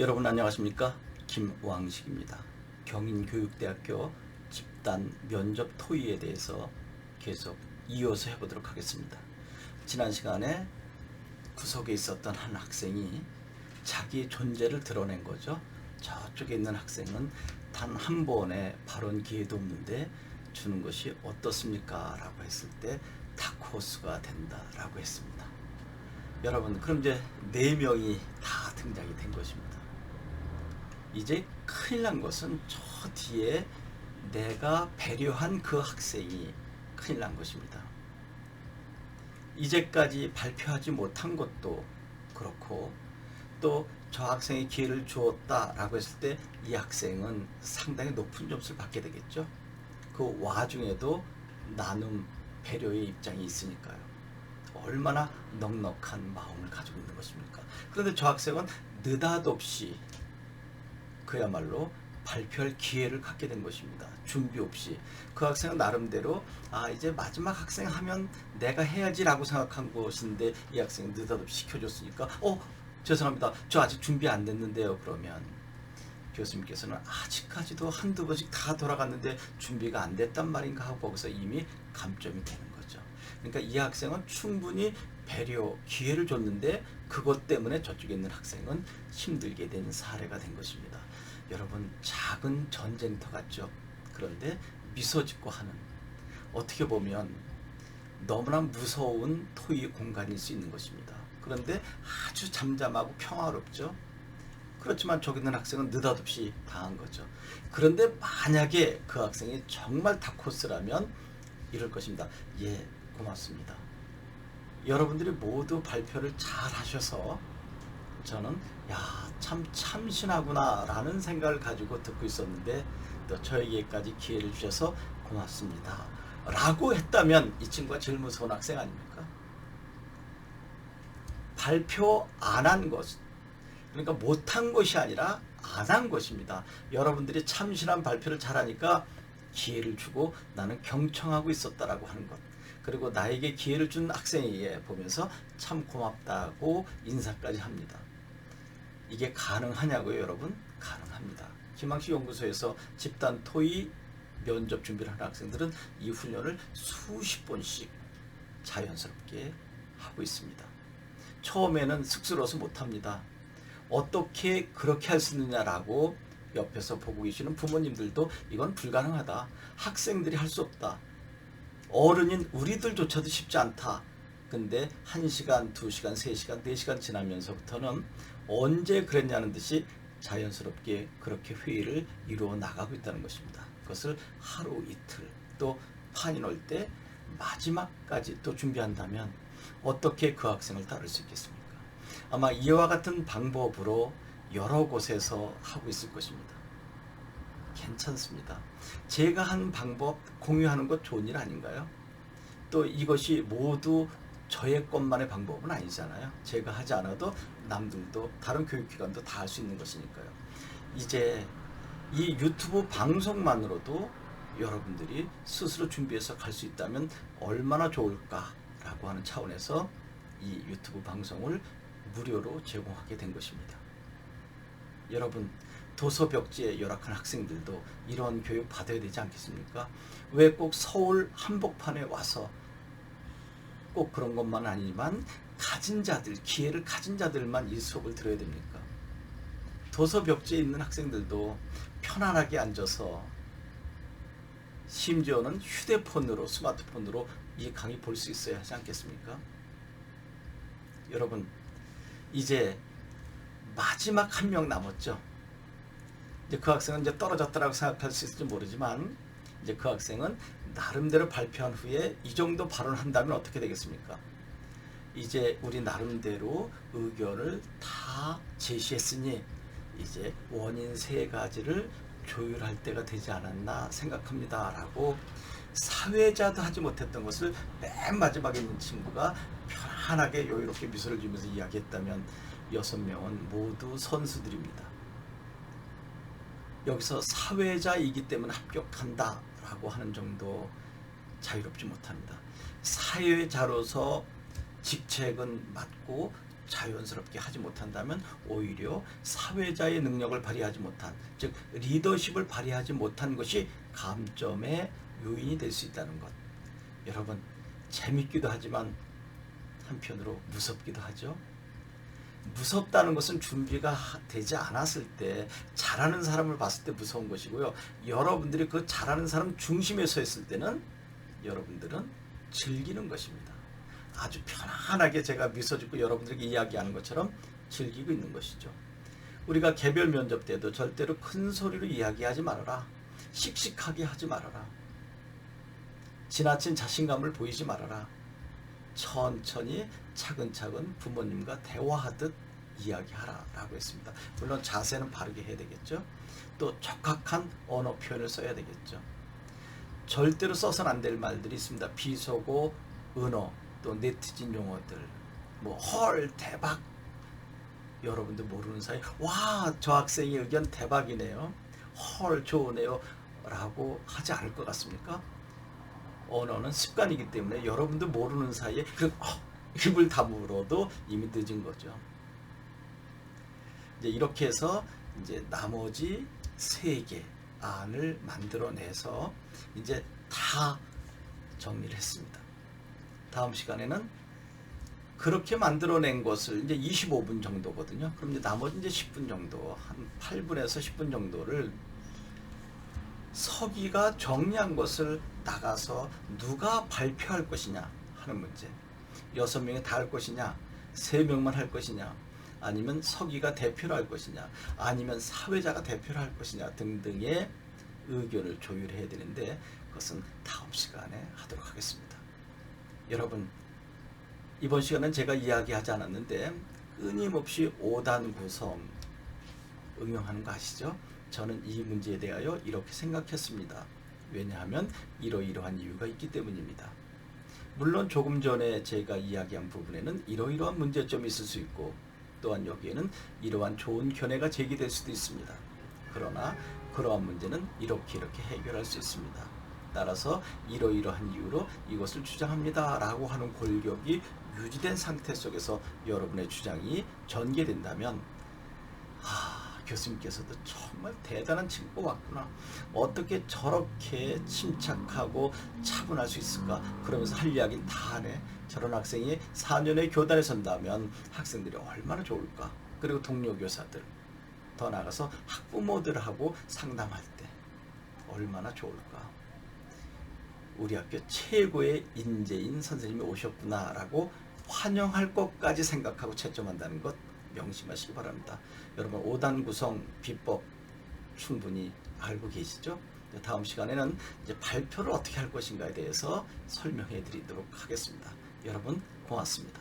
여러분 안녕하십니까? 김왕식입니다. 경인교육대학교 집단 면접 토의에 대해서 계속 이어서 해보도록 하겠습니다. 지난 시간에 구석에 있었던 한 학생이 자기의 존재를 드러낸 거죠. 저쪽에 있는 학생은 단 한 번의 발언 기회도 없는데 주는 것이 어떻습니까? 라고 했을 때 다크호스가 된다라고 했습니다. 여러분, 그럼 이제 4명이 다 등장이 된 것입니다. 이제 큰일 난 것은 저 뒤에 내가 배려한 그 학생이 큰일 난 것입니다. 이제까지 발표하지 못한 것도 그렇고, 또 저 학생이 기회를 주었다라고 했을 때 이 학생은 상당히 높은 점수를 받게 되겠죠. 그 와중에도 나눔, 배려의 입장이 있으니까요. 얼마나 넉넉한 마음을 가지고 있는 것입니까? 그런데 저 학생은 느닷없이 그야말로 발표할 기회를 갖게 된 것입니다. 준비 없이. 그 학생은 나름대로 이제 마지막 학생 하면 내가 해야지라고 생각한 것인데 이 학생은 느닷없이 시켜줬으니까 죄송합니다. 저 아직 준비 안 됐는데요. 그러면 교수님께서는 아직까지도 한두 번씩 다 돌아갔는데 준비가 안 됐단 말인가 하고 거기서 이미 감점이 되는 거죠. 그러니까 이 학생은 충분히 배려, 기회를 줬는데 그것 때문에 저쪽에 있는 학생은 힘들게 된 사례가 된 것입니다. 여러분, 작은 전쟁터 같죠? 그런데 미소 짓고 하는, 어떻게 보면 너무나 무서운 토의 공간일 수 있는 것입니다. 그런데 아주 잠잠하고 평화롭죠? 그렇지만 저기 있는 학생은 느닷없이 당한 거죠. 그런데 만약에 그 학생이 정말 다코스라면 이럴 것입니다. 예, 고맙습니다. 여러분들이 모두 발표를 잘 하셔서 저는 참 참신하구나 라는 생각을 가지고 듣고 있었는데 또 저에게까지 기회를 주셔서 고맙습니다 라고 했다면 이 친구가 제일 무서운 학생 아닙니까? 발표 안 한 것, 그러니까 못한 것이 아니라 안 한 것입니다. 여러분들이 참신한 발표를 잘하니까 기회를 주고 나는 경청하고 있었다라고 하는 것, 그리고 나에게 기회를 준 학생에게 보면서 참 고맙다고 인사까지 합니다. 이게 가능하냐고요, 여러분? 가능합니다. 희망시 연구소에서 집단 토의 면접 준비를 하는 학생들은 이 훈련을 수십 번씩 자연스럽게 하고 있습니다. 처음에는 쑥스러워서 못합니다. 어떻게 그렇게 할 수 있느냐라고 옆에서 보고 계시는 부모님들도 이건 불가능하다. 학생들이 할 수 없다. 어른인 우리들조차도 쉽지 않다. 근데 1시간, 2시간, 3시간, 4시간 지나면서부터는 언제 그랬냐는 듯이 자연스럽게 그렇게 회의를 이루어 나가고 있다는 것입니다. 그것을 하루 이틀 또 판이 올 때 마지막까지 또 준비한다면 어떻게 그 학생을 다룰 수 있겠습니까? 아마 이와 같은 방법으로 여러 곳에서 하고 있을 것입니다. 괜찮습니다. 제가 한 방법 공유하는 것 좋은 일 아닌가요? 또 이것이 모두 저의 것만의 방법은 아니잖아요. 제가 하지 않아도 남들도 다른 교육기관도 다 할 수 있는 것이니까요. 이제 이 유튜브 방송만으로도 여러분들이 스스로 준비해서 갈 수 있다면 얼마나 좋을까라고 하는 차원에서 이 유튜브 방송을 무료로 제공하게 된 것입니다. 여러분, 도서벽지에 열악한 학생들도 이런 교육 받아야 되지 않겠습니까? 왜 꼭 서울 한복판에 와서 꼭 그런 것만 아니지만 가진 자들, 기회를 가진 자들만 이 수업을 들어야 됩니까? 도서벽지에 있는 학생들도 편안하게 앉아서 심지어는 휴대폰으로, 스마트폰으로 이 강의 볼 수 있어야 하지 않겠습니까? 여러분, 이제 마지막 한 명 남았죠. 이제 그 학생은 이제 떨어졌다라고 생각할 수 있을지 모르지만 이제 그 학생은 나름대로 발표한 후에 이 정도 발언을 한다면 어떻게 되겠습니까? 이제 우리 나름대로 의견을 다 제시했으니 이제 원인 3가지를 조율할 때가 되지 않았나 생각합니다 라고 사회자도 하지 못했던 것을 맨 마지막에 있는 친구가 편안하게 여유롭게 미소를 지으면서 이야기했다면 6명은 모두 선수들입니다. 여기서 사회자이기 때문에 합격한다 라고 하는 정도 자유롭지 못합니다. 사회자로서 직책은 맡고 자연스럽게 하지 못한다면 오히려 사회자의 능력을 발휘하지 못한, 즉 리더십을 발휘하지 못한 것이 감점의 요인이 될 수 있다는 것. 여러분, 재밌기도 하지만 한편으로 무섭기도 하죠. 무섭다는 것은 준비가 되지 않았을 때, 잘하는 사람을 봤을 때 무서운 것이고요. 여러분들이 그 잘하는 사람 중심에 서 있을 때는 여러분들은 즐기는 것입니다. 아주 편안하게 제가 미소 짓고 여러분들에게 이야기하는 것처럼 즐기고 있는 것이죠. 우리가 개별 면접 때도 절대로 큰 소리로 이야기하지 말아라. 씩씩하게 하지 말아라. 지나친 자신감을 보이지 말아라. 천천히 차근차근 부모님과 대화하듯 이야기하라 라고 했습니다. 물론 자세는 바르게 해야 되겠죠. 또 적합한 언어 표현을 써야 되겠죠. 절대로 써서는 안 될 말들이 있습니다. 비속어, 은어, 또 네티즌 용어들, 뭐 헐, 대박, 여러분들 모르는 사이 와, 저 학생의 의견 대박이네요, 헐, 좋으네요 라고 하지 않을 것 같습니까? 언어는 습관이기 때문에 여러분들 모르는 사이에 입을 다물어도 이미 늦은 거죠. 이제 이렇게 해서 이제 나머지 3개 안을 만들어내서 이제 다 정리를 했습니다. 다음 시간에는 그렇게 만들어낸 것을 이제 25분 정도거든요. 그럼 이제 나머지 이제 10분 정도, 한 8분에서 10분 정도를 서기가 정리한 것을 나가서 누가 발표할 것이냐 하는 문제. 6명이 다 할 것이냐, 3명만 할 것이냐, 아니면 서기가 대표를 할 것이냐, 아니면 사회자가 대표를 할 것이냐 등등의 의견을 조율해야 되는데, 그것은 다음 시간에 하도록 하겠습니다. 여러분, 이번 시간은 제가 이야기하지 않았는데 끊임없이 5단 구성 응용하는 거 아시죠? 저는 이 문제에 대하여 이렇게 생각했습니다. 왜냐하면 이러이러한 이유가 있기 때문입니다. 물론 조금 전에 제가 이야기한 부분에는 이러이러한 문제점이 있을 수 있고, 또한 여기에는 이러한 좋은 견해가 제기될 수도 있습니다. 그러나 그러한 문제는 이렇게 해결할 수 있습니다. 따라서 이러이러한 이유로 이것을 주장합니다 라고 하는 골격이 유지된 상태 속에서 여러분의 주장이 전개된다면, 교수님께서도 정말 대단한 친구 왔구나, 어떻게 저렇게 침착하고 차분할 수 있을까, 그러면서 할 이야기는 다 하네, 저런 학생이 4년의 교단에 선다면 학생들이 얼마나 좋을까, 그리고 동료 교사들, 더 나아가서 학부모들하고 상담할 때 얼마나 좋을까, 우리 학교 최고의 인재인 선생님이 오셨구나 라고 환영할 것까지 생각하고 채점한다는 것 명심하시기 바랍니다. 여러분, 5단 구성 비법 충분히 알고 계시죠? 다음 시간에는 이제 발표를 어떻게 할 것인가에 대해서 설명해 드리도록 하겠습니다. 여러분, 고맙습니다.